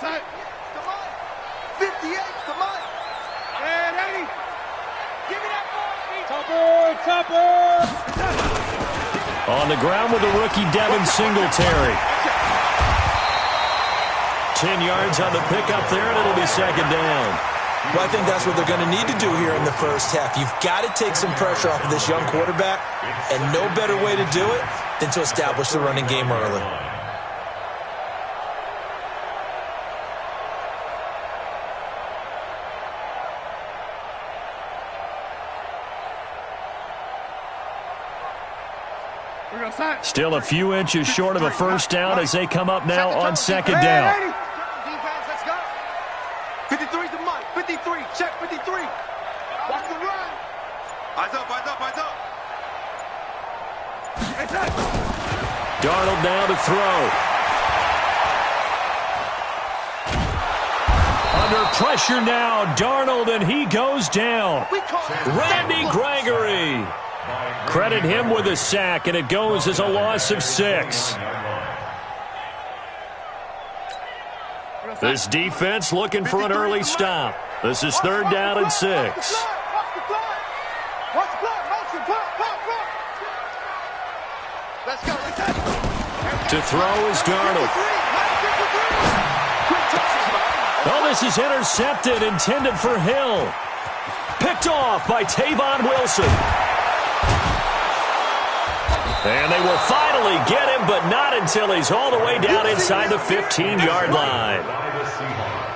Come on. 58, come on. And 80. Give me that ball. Topper. On the ground with the rookie Devin Singletary. 10 yards on the pickup there, and it'll be second down. Well, I think that's what they're going to need to do here in the first half. You've got to take some pressure off of this young quarterback, and no better way to do it than to establish the running game early. Still a few inches short of a first down as they come up now on second down. Defense, let's go. 53's the mark. 53. Check 53. Watch the run. Eyes up, eyes up, eyes up. Darnold now to throw. Under pressure now, Darnold, and he goes down. Randy Gregory. Credit him with a sack, and it goes as a loss of 6. This defense looking for an early stop. This is third down and 6. To throw is Darnold. Oh, this is intercepted, intended for Hill. Picked off by Tavon Wilson. And they will finally get him, but not until he's all the way down inside the 15-yard line.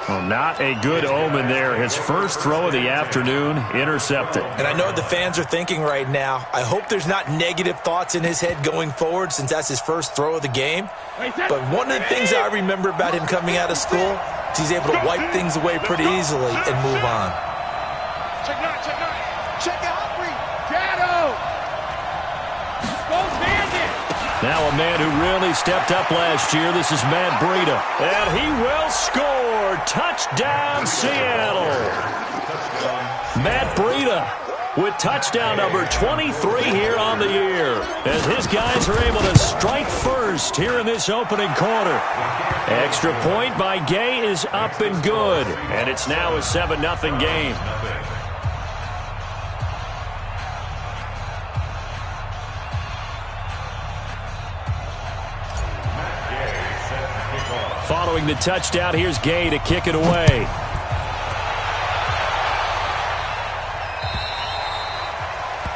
Well, not a good omen there. His first throw of the afternoon, intercepted. And I know what the fans are thinking right now. I hope there's not negative thoughts in his head going forward since that's his first throw of the game. But one of the things I remember about him coming out of school is he's able to wipe things away pretty easily and move on. Check it out, check it out. Check it out, Shadow. Now a man who really stepped up last year. This is Matt Breida. And he will score. Touchdown, Seattle. Matt Breida with touchdown number 23 here on the year. As his guys are able to strike first here in this opening quarter. Extra point by Gay is up and good. And it's now a 7-0 game. Following the touchdown, here's Gay to kick it away.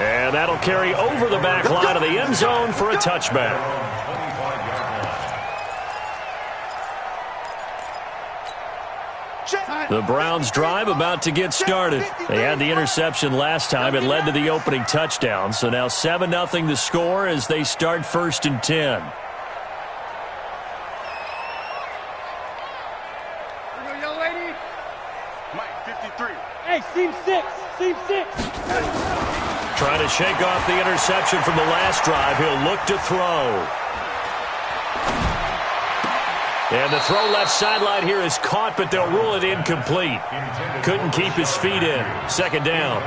And that'll carry over the back line of the end zone for a touchback. The Browns' drive about to get started. They had the interception last time. It led to the opening touchdown. So now 7-0 the score as they start 1st and 10. Hey, seam 6. Seam 6. Trying to shake off the interception from the last drive. He'll look to throw. And the throw left sideline here is caught, but they'll rule it incomplete. Couldn't keep his feet in. Second down.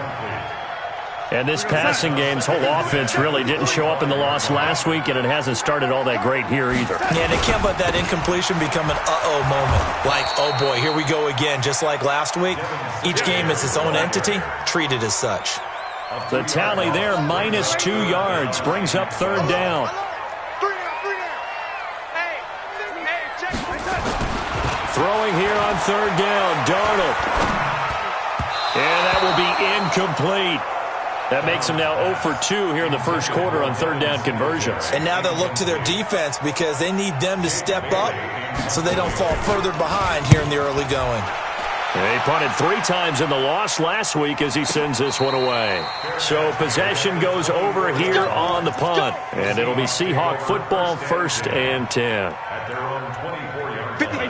And this passing game's whole offense really didn't show up in the loss last week, and it hasn't started all that great here either. Yeah, and it can't let that incompletion become an uh-oh moment. Like, oh boy, here we go again, just like last week. Each game is its own entity, treated as such. The tally there, -2 yards, brings up third down. Throwing here on third down, Darnold. And that will be incomplete. That makes them now 0 for 2 here in the first quarter on third down conversions. And now they'll look to their defense because they need them to step up so they don't fall further behind here in the early going. He punted 3 times in the loss last week as he sends this one away. So possession goes over here on the punt. And it'll be Seahawk football, 1st and 10.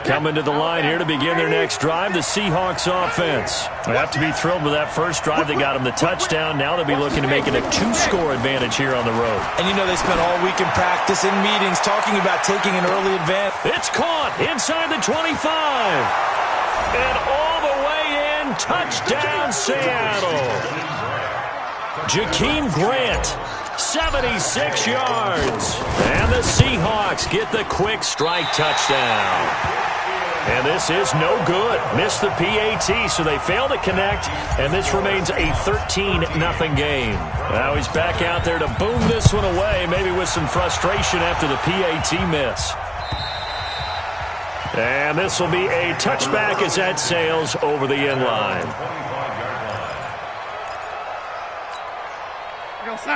Coming to the line here to begin their next drive, the Seahawks offense. They have to be thrilled with that first drive. They got them the touchdown. Now they'll be looking to make it a 2-score advantage here on the road. And you know they spent all week in practice and meetings talking about taking an early advantage. It's caught inside the 25. And all the way in, touchdown Seattle. Jakeem Grant, 76 yards. And the Seahawks get the quick strike touchdown. And this is no good. Missed the PAT, so they fail to connect, and this remains a 13-0 game. Now he's back out there to boom this one away, maybe with some frustration after the PAT miss. And this will be a touchback as that sails over the end line.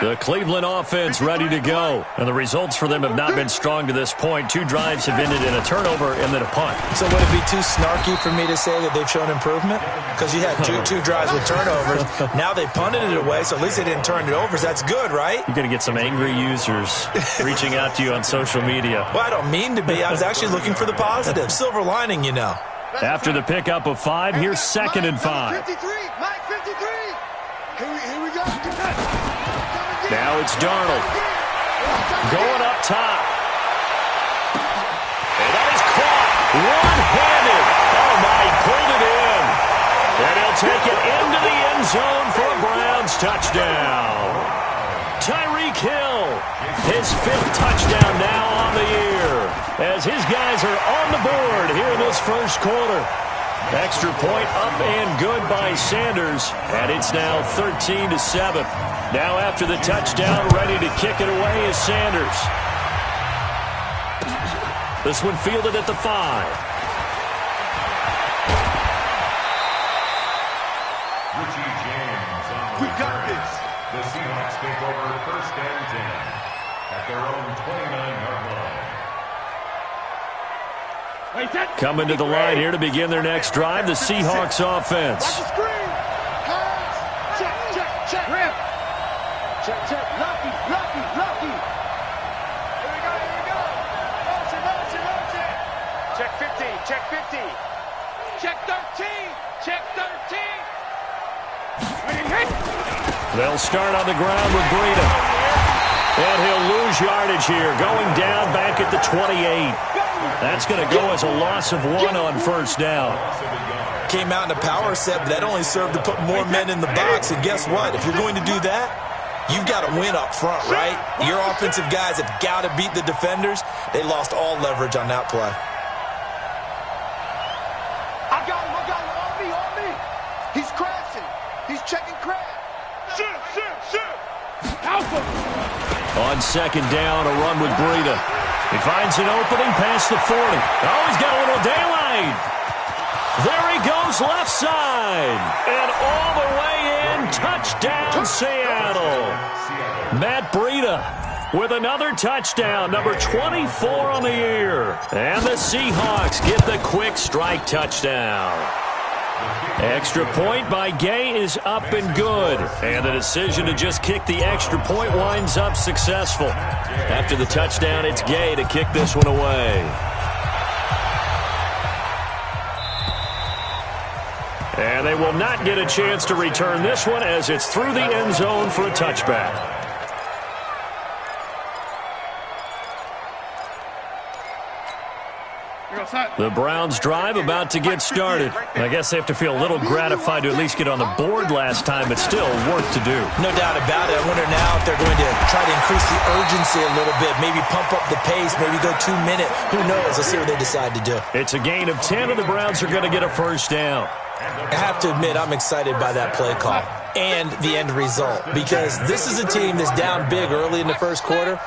The Cleveland offense ready to go. And the results for them have not been strong to this point. 2 drives have ended in a turnover and then a punt. So would it be too snarky for me to say that they've shown improvement? Because you had two drives with turnovers. Now they punted it away, so at least they didn't turn it over. So that's good, right? You're going to get some angry users reaching out to you on social media. Well, I don't mean to be. I was actually looking for the positive. Silver lining, you know. After the pickup of 5, here's 2nd and 5. 53, Mike 53. Here we go. Now it's Darnold. Going up top. And that is caught. One-handed. Oh, my, he pulled it in. And he'll take it into the end zone for a Browns touchdown. Tyreek Hill, his 5th touchdown now on the year, as his guys are on the board here in this first quarter. Extra point up and good by Sanders, and it's now 13-7. Now after the touchdown, ready to kick it away is Sanders. This one fielded at the 5. We got this. The Seahawks take over 1st and 10 at their own 29-yard line. Coming to the line here to begin their next drive, the Seahawks offense. Watch the screen. Check. Check. Lucky. Here we go. Motion. Check 50. Check 13. They'll start on the ground with Breida. And he'll lose yardage here, going down back at the 28. That's going to go as a loss of 1 on 1st down. Came out in a power set, but that only served to put more men in the box. And guess what? If you're going to do that, you've got to win up front, right? Your offensive guys have got to beat the defenders. They lost all leverage on that play. I got him. On me. He's crashing. He's checking crash. Shoot. Alpha. On 2nd down, a run with Breida. He finds an opening past the 40. Oh, he's got a little daylight. There he goes, left side. And all the way in, touchdown, Seattle. Matt Breida with another touchdown, number 24 on the year. And the Seahawks get the quick strike touchdown. Extra point by Gay is up and good. And the decision to just kick the extra point winds up successful. After the touchdown, it's Gay to kick this one away. And they will not get a chance to return this one as it's through the end zone for a touchback. The Browns drive about to get started. I guess they have to feel a little gratified to at least get on the board last time, but still work to do. No doubt about it. I wonder now if they're going to try to increase the urgency a little bit, maybe pump up the pace, maybe go 2 minute. Who knows? Let's see what they decide to do. It's a gain of 10, and the Browns are going to get a 1st down. I have to admit, I'm excited by that play call and the end result, because this is a team that's down big early in the first quarter,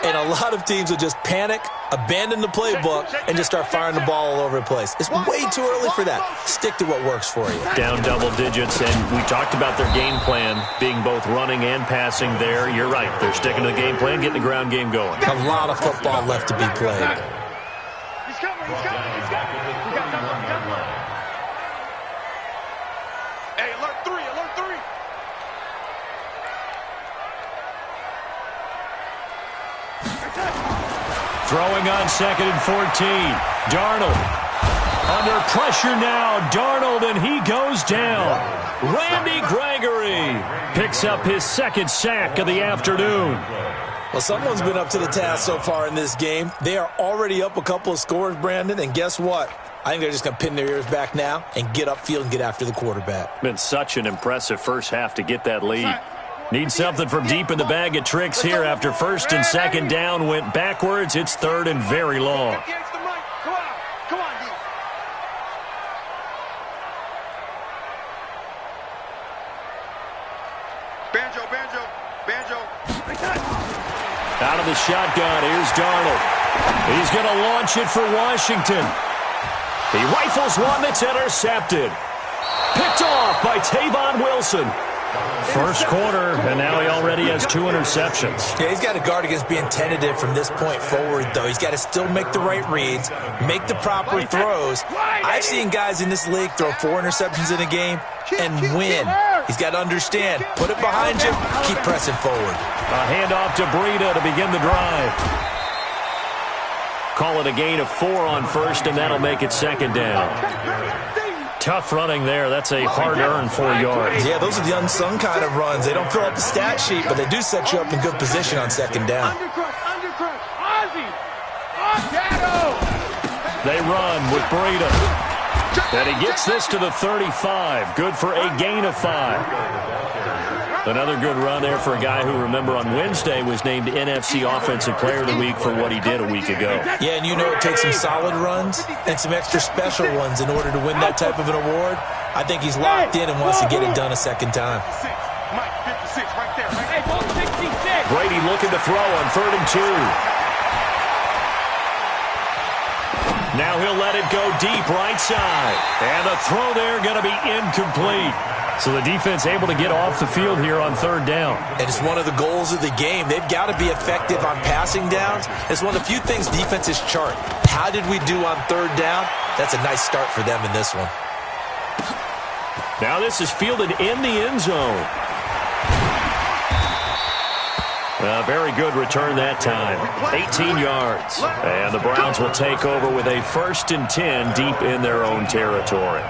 and a lot of teams will just panic, abandon the playbook, and just start firing the ball all over the place. It's way too early for that. Stick to what works for you. Down double digits, and we talked about their game plan being both running and passing there. You're right. They're sticking to the game plan, getting the ground game going. A lot of football left to be played. He's coming. We got double. Hey, alert 3. Throwing on 2nd and 14. Darnold. Under pressure now. Darnold, and he goes down. Randy Gregory picks up his 2nd sack of the afternoon. Well, someone's been up to the task so far in this game. They are already up a couple of scores, Brandon, and guess what? I think they're just going to pin their ears back now and get upfield and get after the quarterback. Been such an impressive first half to get that lead. Need something from deep in the bag of tricks here after 1st and 2nd down went backwards. It's 3rd and very long. Come on, D. Banjo. Out of the shotgun, here's Darnold. He's going to launch it for Washington. He rifles one that's intercepted. Picked off by Tavon Wilson. First quarter, and now he already has 2 interceptions. Yeah, he's got to guard against being tentative from this point forward, though. He's got to still make the right reads, make the proper throws. I've seen guys in this league throw 4 interceptions in a game and win. He's got to understand, put it behind you, keep pressing forward. A handoff to Breida to begin the drive. Call it a gain of 4 on first, and that'll make it second down. Tough running there. That's a hard-earned 4 yards. Yeah, those are the unsung kind of runs. They don't fill up the stat sheet, but they do set you up in good position on second down. They run with Breida. And he gets this to the 35. Good for a gain of 5. Another good run there for a guy who, remember, on Wednesday was named NFC Offensive Player of the Week for what he did a week ago. Yeah, and you know it takes some solid runs and some extra special ones in order to win that type of an award. I think he's locked in and wants to get it done a second time. Brady looking to throw on 3rd and 2. Now he'll let it go deep right side. And the throw there going to be incomplete. So the defense able to get off the field here on 3rd down. And it's one of the goals of the game. They've got to be effective on passing downs. It's one of the few things defenses chart. How did we do on 3rd down? That's a nice start for them in this one. Now this is fielded in the end zone. A very good return that time. 18 yards. And the Browns will take over with a 1st and 10 deep in their own territory.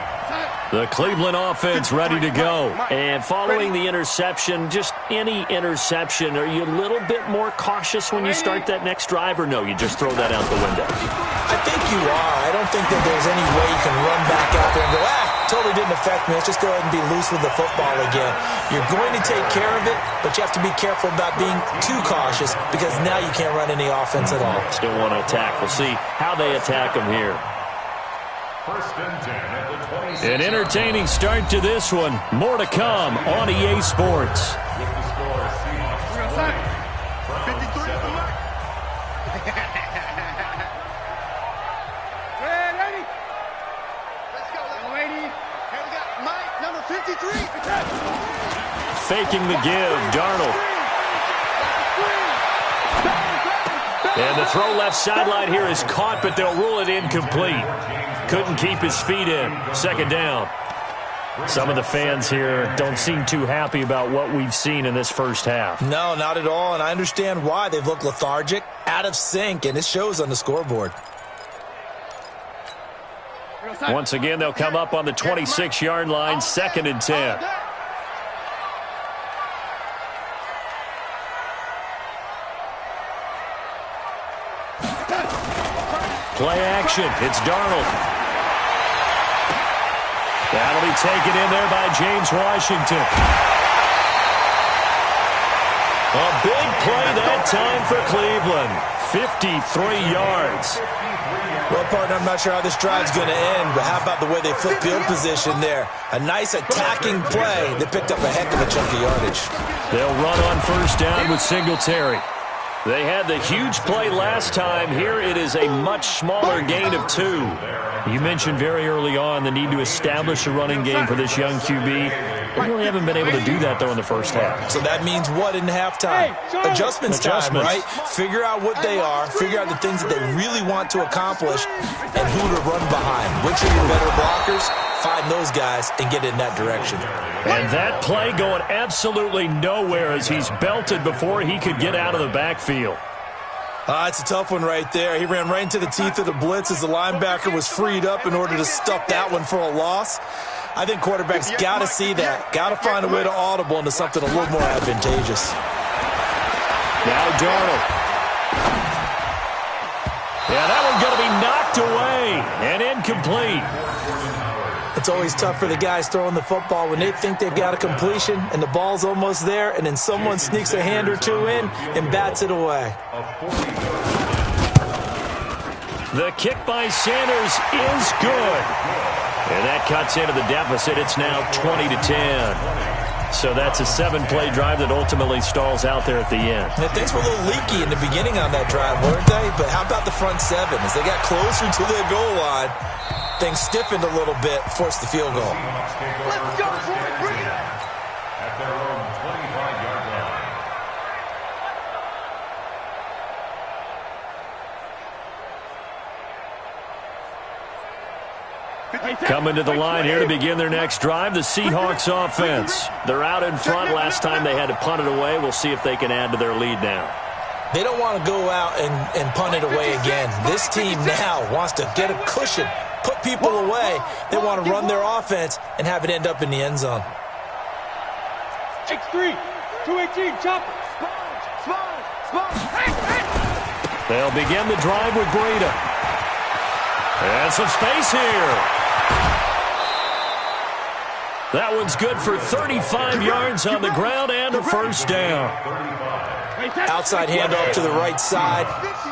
The Cleveland offense ready to go. And following the interception, just any interception, are you a little bit more cautious when you start that next drive, or no, you just throw that out the window? I think you are. I don't think that there's any way you can run back out there and go, totally didn't affect me. Let's just go ahead and be loose with the football again. You're going to take care of it, but you have to be careful about being too cautious because now you can't run any offense at all. Still want to attack. We'll see how they attack them here. 1st and 10 at the 26. An entertaining start to this one. More to come on EA Sports. With the score, Seahawks 53. Ready? Let's go, lady. Here we got Mike, number 53. Faking the give, Darnold. And the throw left sideline here is caught, but they'll rule it incomplete. Couldn't keep his feet in. 2nd down. Some of the fans here don't seem too happy about what we've seen in this first half. No, not at all, and I understand why. They've looked lethargic, out of sync, and it shows on the scoreboard. Once again, they'll come up on the 26-yard line, 2nd and 10. Play action. It's Darnold. That'll be taken in there by James Washington. A big play that time for Cleveland. 53 yards. Well, partner, I'm not sure how this drive's going to end, but how about the way they flip field position there? A nice attacking play. They picked up a heck of a chunk of yardage. They'll run on 1st down with Singletary. They had the huge play last time. Here it is a much smaller gain of 2. You mentioned very early on the need to establish a running game for this young QB. They really haven't been able to do that, though, in the first half. So that means what in halftime? Adjustments time, right? Figure out what they are, figure out the things that they really want to accomplish, and who to run behind. Which are your better blockers? Find those guys and get in that direction. And that play going absolutely nowhere as he's belted before he could get out of the backfield. It's a tough one right there. He ran right into the teeth of the blitz as the linebacker was freed up in order to stuff that one for a loss. I think quarterbacks got to see that. Got to find a way to audible into something a little more advantageous. Now Darnold. Yeah, that one's going to be knocked away and incomplete. It's always tough for the guys throwing the football when they think they've got a completion and the ball's almost there, and then someone sneaks a hand or two in and bats it away. The kick by Sanders is good. And that cuts into the deficit. It's now 20-10. So that's a 7-play drive that ultimately stalls out there at the end. And things were a little leaky in the beginning on that drive, weren't they? But how about the front seven? As they got closer to their goal line, things stiffened a little bit, forced the field goal. Let's go, boy. Bring it. At their own 25-yard line. Coming to the line here to begin their next drive, the Seahawks offense. They're out in front. Last time they had to punt it away. We'll see if they can add to their lead now. They don't want to go out and punt it away again. This team now wants to get a cushion, put people away. They want to run their offense and have it end up in the end zone. X3, 218, chop. They'll begin the drive with Breida. And some space here. That one's good for 35 yards on the ground and a first down. Outside handoff to the right side.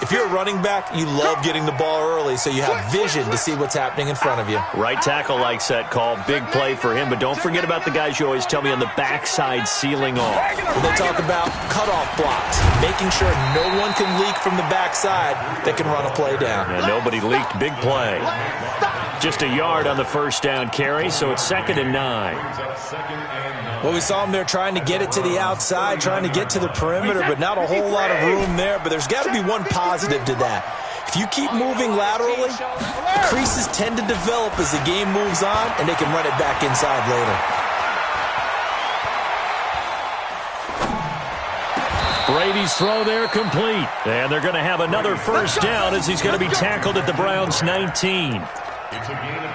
If you're a running back, you love getting the ball early so you have vision to see what's happening in front of you. Right tackle likes that call. Big play for him, but don't forget about the guys you always tell me on the backside sealing off. When they talk about cutoff blocks, making sure no one can leak from the backside that can run a play down. And nobody leaked. Big play. Just a yard on the first down carry, so it's 2nd and 9. Well, we saw them there trying to get it to the outside, trying to get to the perimeter, but not a whole lot of room there. But there's got to be one positive to that. If you keep moving laterally, creases tend to develop as the game moves on, and they can run it back inside later. Brady's throw there complete. And they're going to have another first down as he's going to be tackled at the Browns' 19. It's a gain of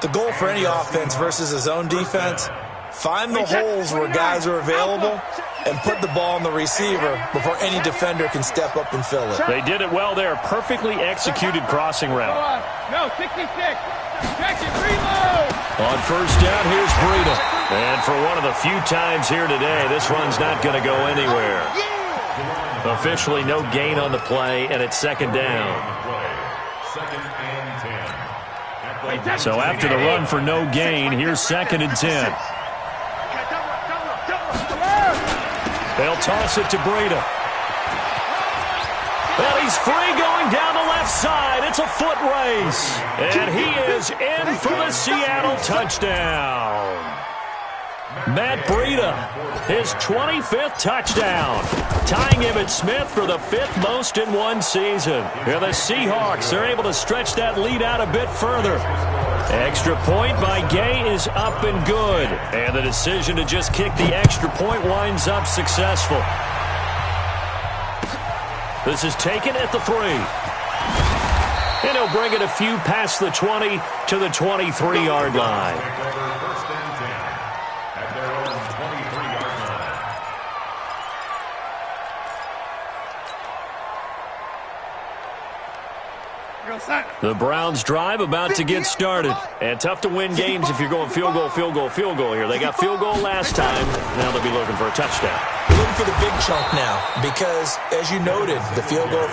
20. The goal for any offense versus his own defense, find the holes where guys are available and put the ball on the receiver before any defender can step up and fill it. They did it well there. Perfectly executed crossing route. No, 66. Check it, reload. On first down, here's Breida. And for one of the few times here today, this one's not going to go anywhere. Officially no gain on the play, and it's 2nd down. 2nd and 10. So after the run for no gain, here's 2nd and 10. They'll toss it to Breida. Well, he's free going down the left side. It's a foot race. And he is in for the Seattle touchdown. Matt Breida, his 25th touchdown, tying Emmitt Smith for the 5th most in one season. And the Seahawks are able to stretch that lead out a bit further. Extra point by Gay is up and good. And the decision to just kick the extra point winds up successful. This is taken at the 3. And he'll bring it a few past the 20 to the 23-yard line. The Browns drive about to get started. And tough to win games if you're going field goal, field goal, field goal here. They got field goal last time. Now they'll be looking for a touchdown. We're looking for the big chunk now because, as you noted, the field goal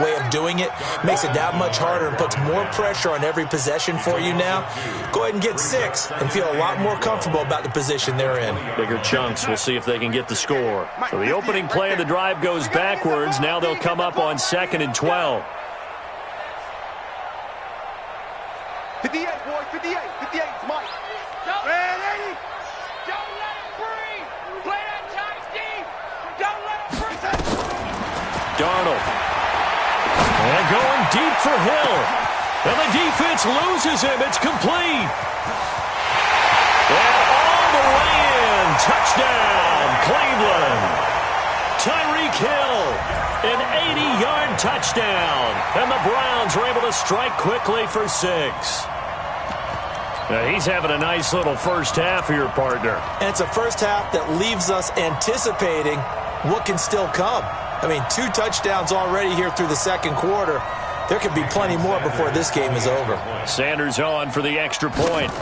way of doing it makes it that much harder and puts more pressure on every possession for you now. Go ahead and get 6 and feel a lot more comfortable about the position they're in. Bigger chunks. We'll see if they can get the score. So the opening play of the drive goes backwards. Now they'll come up on 2nd and 12. 58, boy, 58, 58, Mike. Ready? Don't let it breathe. Play that tight deep. Don't let it breathe. Darnold. And going deep for Hill. And the defense loses him. It's complete. And all the way in. Touchdown, Cleveland. Tyreek Hill, an 80-yard touchdown. And the Browns are able to strike quickly for 6. Now he's having a nice little first half here, partner. And it's a first half that leaves us anticipating what can still come. I mean, 2 touchdowns already here through the 2nd quarter. There could be plenty more before this game is over. Sanders on for the extra point.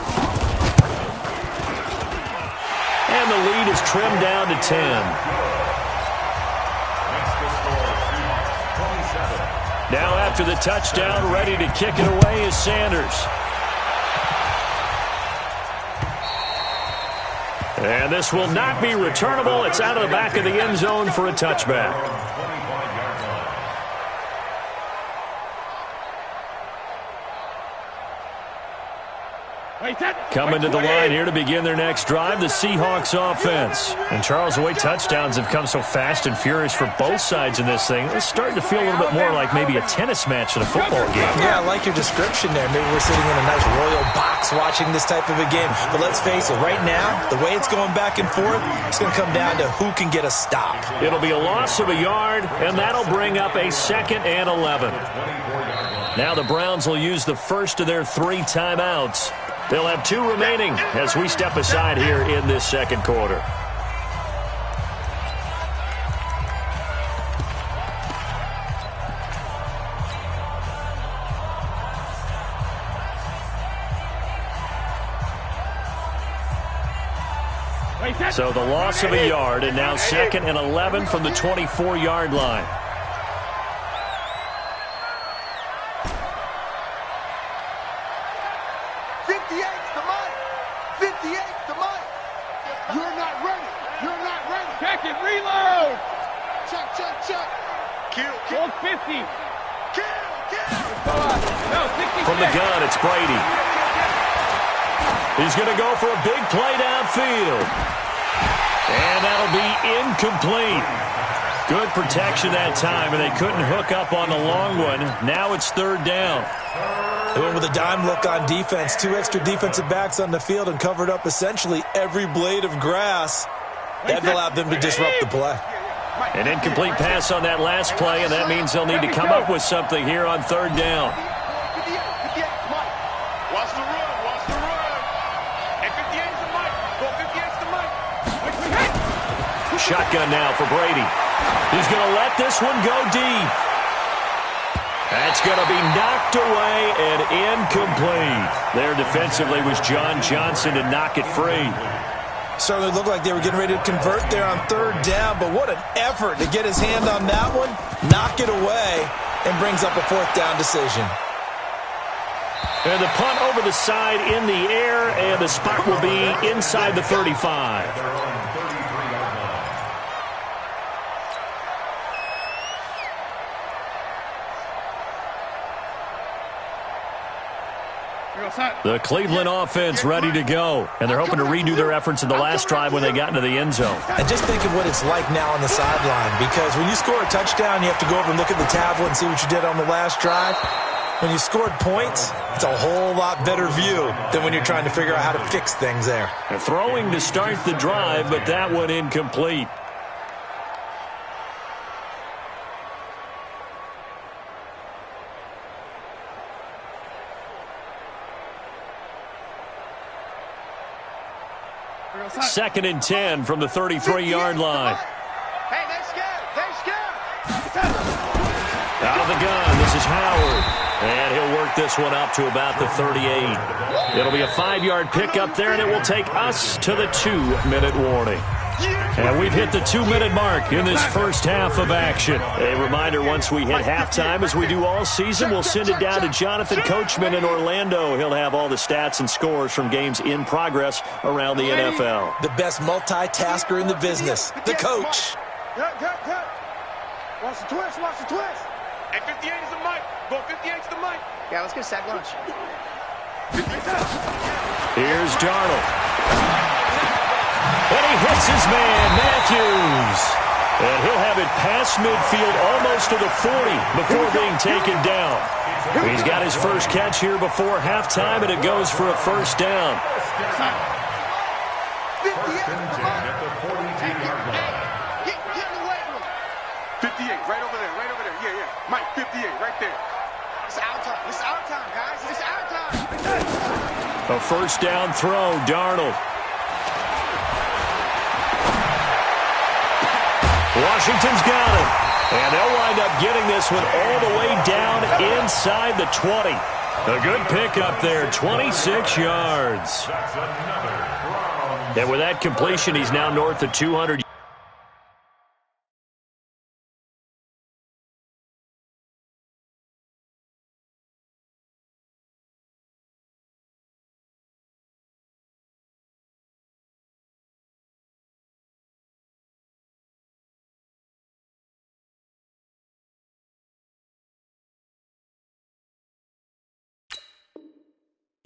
And the lead is trimmed down to 10. Now after the touchdown, ready to kick it away is Sanders. And this will not be returnable. It's out of the back of the end zone for a touchback. Coming to the line here to begin their next drive, the Seahawks offense. And Charles, the way touchdowns have come so fast and furious for both sides in this thing, it's starting to feel a little bit more like maybe a tennis match than a football game. Yeah, I like your description there. Maybe we're sitting in a nice royal box watching this type of a game. But let's face it, right now, the way it's going back and forth, it's going to come down to who can get a stop. It'll be a loss of a yard, and that'll bring up a 2nd and 11. Now the Browns will use the first of their 3 timeouts. They'll have 2 remaining as we step aside here in this second quarter. So the loss of a yard, and now 2nd and 11 from the 24-yard line. From the gun, it's Brady. He's going to go for a big play downfield. And that'll be incomplete. Good protection that time, and they couldn't hook up on the long one. Now it's 3rd down. They went with a dime look on defense. 2 extra defensive backs on the field and covered up essentially every blade of grass. That allowed them to disrupt the play. An incomplete pass on that last play, and that means they'll need to come up with something here on 3rd down. Watch the run, watch the run. And 58's the mic. Well, 58's the mic. Shotgun now for Brady. He's going to let this one go deep. That's going to be knocked away and incomplete. There defensively was John Johnson to knock it free. Certainly looked like they were getting ready to convert there on 3rd down, but what an effort to get his hand on that one, knock it away, and brings up a 4th down decision. And the punt over the side in the air, and the spot will be inside the 35. The Cleveland offense ready to go, and they're hoping to redo their efforts in the last drive when they got into the end zone. And just think of what it's like now on the sideline, because when you score a touchdown, you have to go over and look at the tablet and see what you did on the last drive. When you scored points, it's a whole lot better view than when you're trying to figure out how to fix things there. And throwing to start the drive, but that one incomplete. Second and 10 from the 33-yard line. Hey, they scared. They scared. Out of the gun, this is Howard. And he'll work this one up to about the 38. It'll be a 5-yard pickup there, and it will take us to the 2-minute warning. And we've hit the 2-minute mark in this first half of action. A reminder, once we hit halftime, as we do all season, we'll send it down to Jonathan Coachman in Orlando. He'll have all the stats and scores from games in progress around the NFL. The best multitasker in the business, the coach. Good. Watch the twist, watch the twist. And 58 is the mic. Go 58's the mic. Yeah, let's get a sack lunch. Here's Darnold. And he hits his man, Matthews. And he'll have it past midfield almost to the 40 before being taken down. He's got his first catch here before halftime, and it goes for a 1st down. 58, right over there, right over there. Yeah. Mike, 58, right there. It's our time. It's our time, guys. It's our time. A 1st down throw, Darnold. Washington's got it. And they'll wind up getting this one all the way down inside the 20. A good pickup there, 26 yards. And with that completion, he's now north of 200.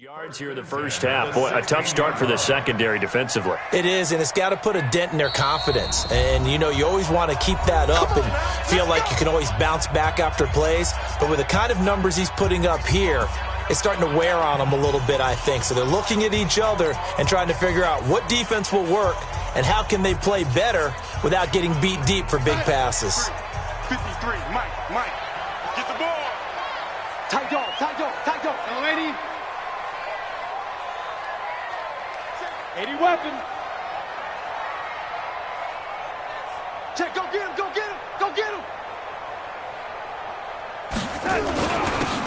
Yards here in the first half. Boy, a tough start for the secondary defensively. It is, and it's got to put a dent in their confidence. And, you know, you always want to keep that up and feel like you can always bounce back after plays. But with the kind of numbers he's putting up here, it's starting to wear on them a little bit, I think. So they're looking at each other and trying to figure out what defense will work and how can they play better without getting beat deep for big passes. 53, Mike, get the ball. Tight dog. Now, lady. 80 weapon. Check, go get him.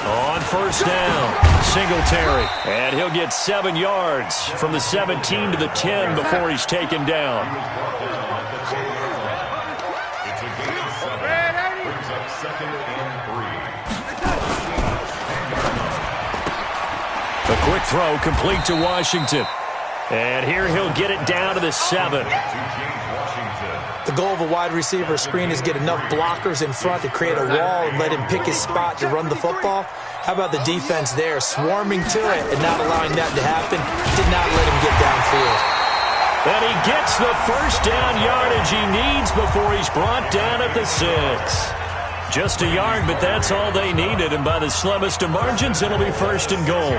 On first down, Singletary. And he'll get 7 yards from the 17 to the 10 before he's taken down. It's a gain of 7. Brings up 2nd and 3. A quick throw complete to Washington. And here he'll get it down to the 7. The goal of a wide receiver screen is get enough blockers in front to create a wall and let him pick his spot to run the football. How about the defense there, swarming to it and not allowing that to happen? Did not let him get downfield. And he gets the first down yardage he needs before he's brought down at the 6. Just a yard, but that's all they needed. And by the slimmest of margins, it'll be 1st and goal.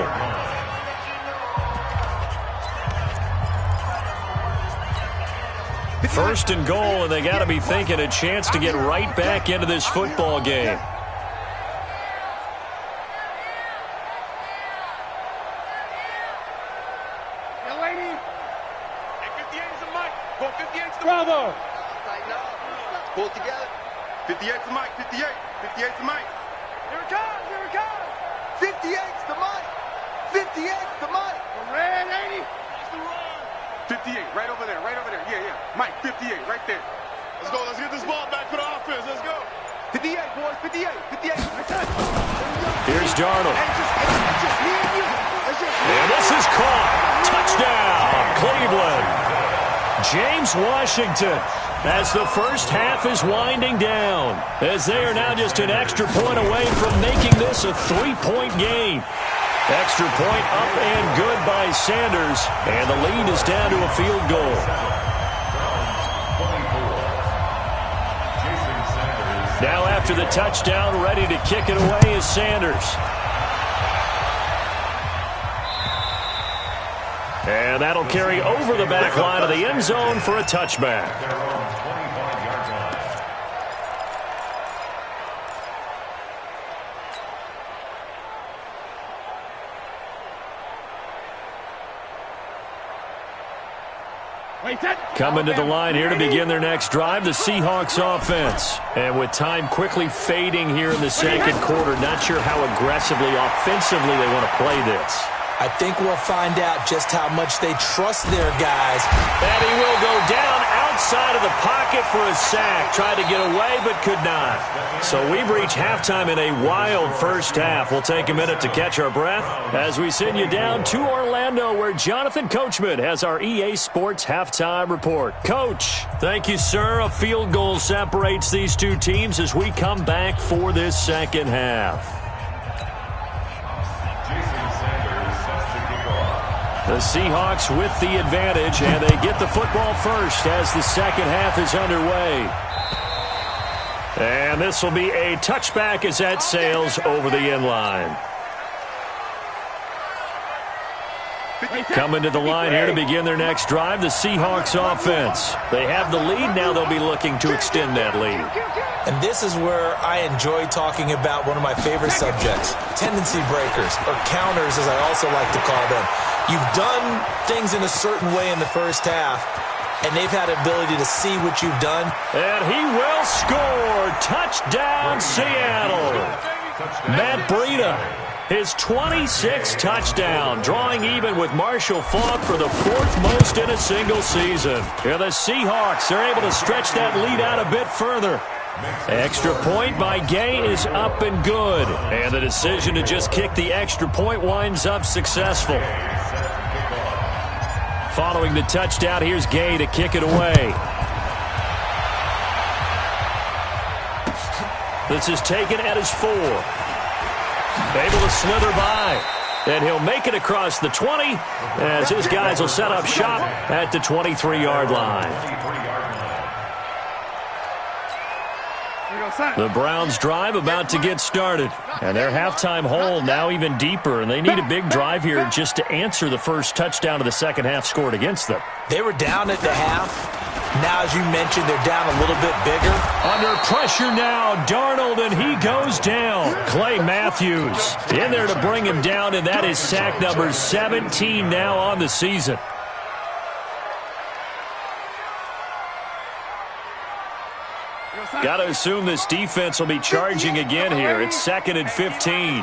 First and goal, and they got to be thinking a chance to get right back into this football game. Now, lady. Hey, 58's the Mike. Go, 58's the Bravo. Pull it together. 58's the Mike. 58's the Mike. Here it comes. 58's the Mike. 58's the Mike. Red 80. 58, right over there. Yeah. Mike, 58, right there. Let's go. Let's get this ball back for the offense. Let's go. 58, boys. 58. Here's Darnold. And this is caught. Touchdown, Cleveland. James Washington, as the first half is winding down, as they are now just an extra point away from making this a 3-point game. Extra point up and good by Sanders, and the lead is down to a field goal. Now after the touchdown, ready to kick it away is Sanders. And that'll carry over the back line of the end zone for a touchback. Coming to the line here to begin their next drive, the Seahawks offense. And with time quickly fading here in the second quarter, not sure how aggressively, offensively they want to play this. I think we'll find out just how much they trust their guys. And he will go down outside of the pocket for a sack. Tried to get away, but could not. So we've reached halftime in a wild first half. We'll take a minute to catch our breath as we send you down to Orlando, where Jonathan Coachman has our EA Sports halftime report. Coach, thank you, sir. A field goal separates these two teams as we come back for this second half. The Seahawks with the advantage, and they get the football first as the second half is underway. And this will be a touchback as that sails over the end line. Coming to the line here to begin their next drive, the Seahawks offense. They have the lead. Now they'll be looking to extend that lead. And this is where I enjoy talking about one of my favorite subjects, tendency breakers, or counters as I also like to call them. You've done things in a certain way in the first half, and they've had ability to see what you've done. And he will score. Touchdown, Seattle. Matt Breida, his 26th touchdown, drawing even with Marshall Faulk for the 4th most in a single season. And the Seahawks are able to stretch that lead out a bit further. Extra point by Gay is up and good. And the decision to just kick the extra point winds up successful. Following the touchdown, here's Gay to kick it away. This is taken at his 4. Able to slither by. And he'll make it across the 20 as his guys will set up shop at the 23-yard line. The Browns drive about to get started. And their halftime hole now even deeper. And they need a big drive here just to answer the first touchdown of the second half scored against them. They were down at the half. Now, as you mentioned, they're down a little bit bigger. Under pressure now, Darnold, and he goes down. Clay Matthews in there to bring him down, and that is sack number 17 now on the season. Got to assume this defense will be charging again here. It's 2nd and 15.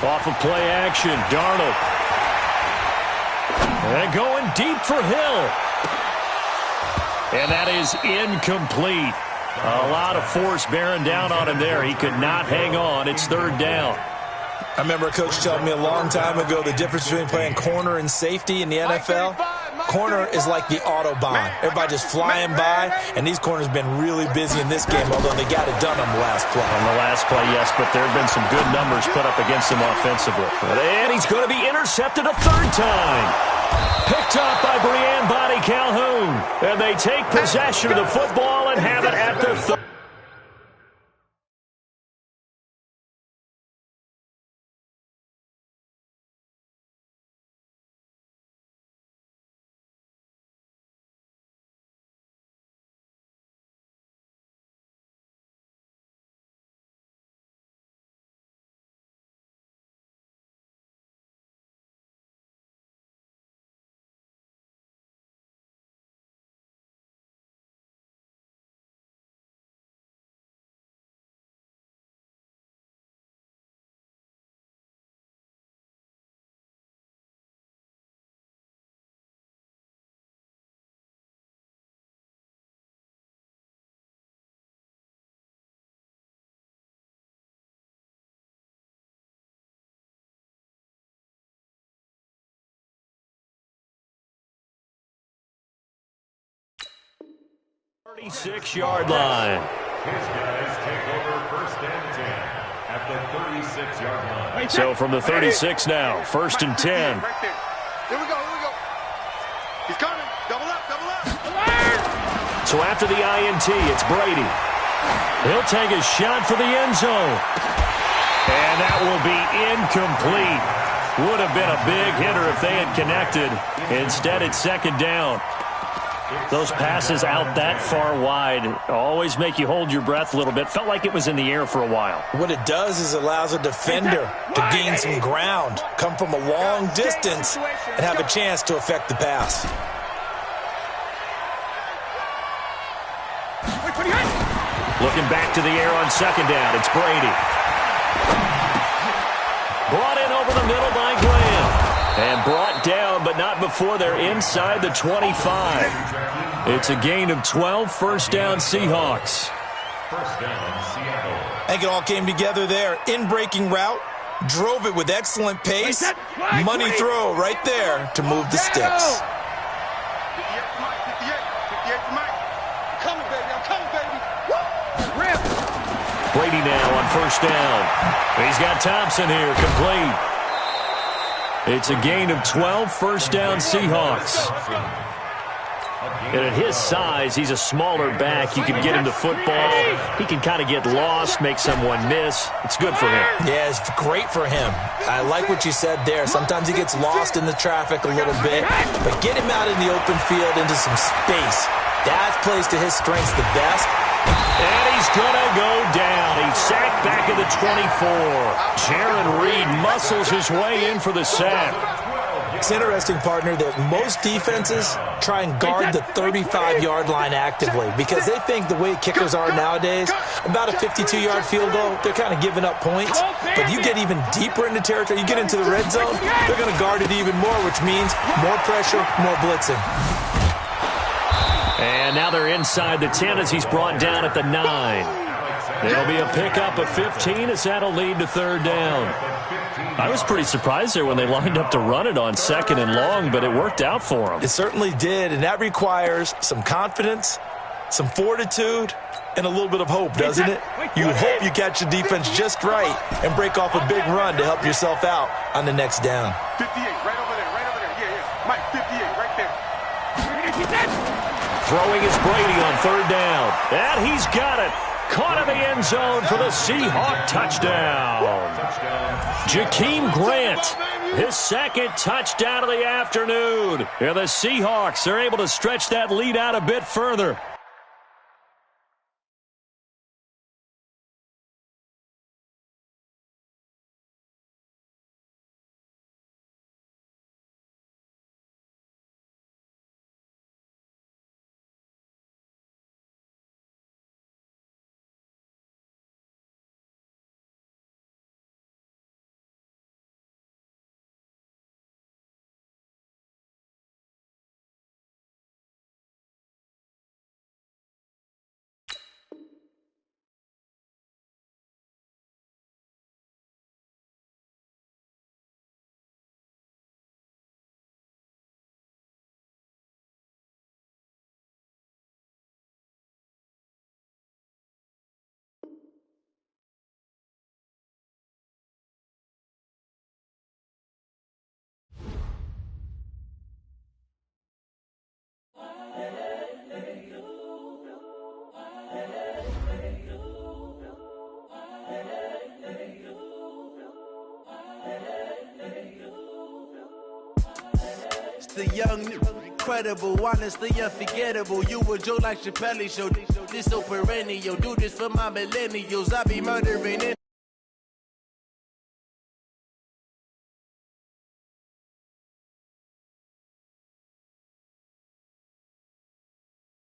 Off of play action, Darnold. And going deep for Hill. And that is incomplete. A lot of force bearing down on him there. He could not hang on. It's 3rd down. I remember a coach telling me a long time ago the difference between playing corner and safety in the NFL. Corner is like the Autobahn. Everybody just flying by, and these corners have been really busy in this game, although they got it done on the last play. On the last play, yes, but there have been some good numbers put up against him offensively. And he's going to be intercepted a 3rd time. Picked up by Breanne Bonnie Calhoun. And they take possession of the football and have it at their 3rd. Yard line. His guys take over 1st and 10 at the 36-yard line. So from the 36 now, 1st and 10. Right there. Here we go, here we go. He's coming. Double up, double up. So after the INT, it's Brady. He'll take a shot for the end zone. And that will be incomplete. Would have been a big hitter if they had connected. Instead, it's 2nd down. Those passes out that far wide always make you hold your breath a little bit. Felt like it was in the air for a while. What it does is allows a defender to gain some ground, come from a long distance, and have a chance to affect the pass. Looking back to the air on 2nd down, it's Brady. Brought in over the middle by Graham. And brought down, but not before they're inside the 25. It's a gain of 12, 1st down Seahawks. 1st down Seattle. I think it all came together there. In-breaking route, drove it with excellent pace. Money throw right there to move the sticks. 58 to Mike, 58 to Mike. I'm coming, baby, I'm coming, baby. Woo! Rip! Brady now on 1st down. He's got Thompson here, complete. It's a gain of 12, 1st down Seahawks. And at his size, he's a smaller back. You can get him to football. He can kind of get lost, make someone miss. It's good for him. Yeah, it's great for him. I like what you said there. Sometimes he gets lost in the traffic a little bit, but get him out in the open field into some space. That plays to his strengths the best. And he's going to go down. He's sacked back at the 24. Jaron Reed muscles his way in for the sack. It's interesting, partner, that most defenses try and guard the 35-yard line actively because they think the way kickers are nowadays, about a 52-yard field goal, they're kind of giving up points. But you get even deeper into territory, you get into the red zone, they're going to guard it even more, which means more pressure, more blitzing. And now they're inside the 10 as he's brought down at the 9. There'll be a pickup of 15 as that'll lead to 3rd down. I was pretty surprised there when they lined up to run it on 2nd and long, but it worked out for them. It certainly did, and that requires some confidence Some fortitude and a little bit of hope, doesn't it? You hope you catch the defense just right and break off a big run to help yourself out on the next down. 58, right over there, right over there. Yeah. Mike, 58, right there. Throwing is Brady on third down. And he's got it. Caught in the end zone for the Seahawk touchdown. Jakeem Grant, his second touchdown of the afternoon. And the Seahawks are able to stretch that lead out a bit further. The young, incredible, honestly unforgettable. You a joke like Chappelle Show. This so perennial. Do this for my millennials. I be murdering it.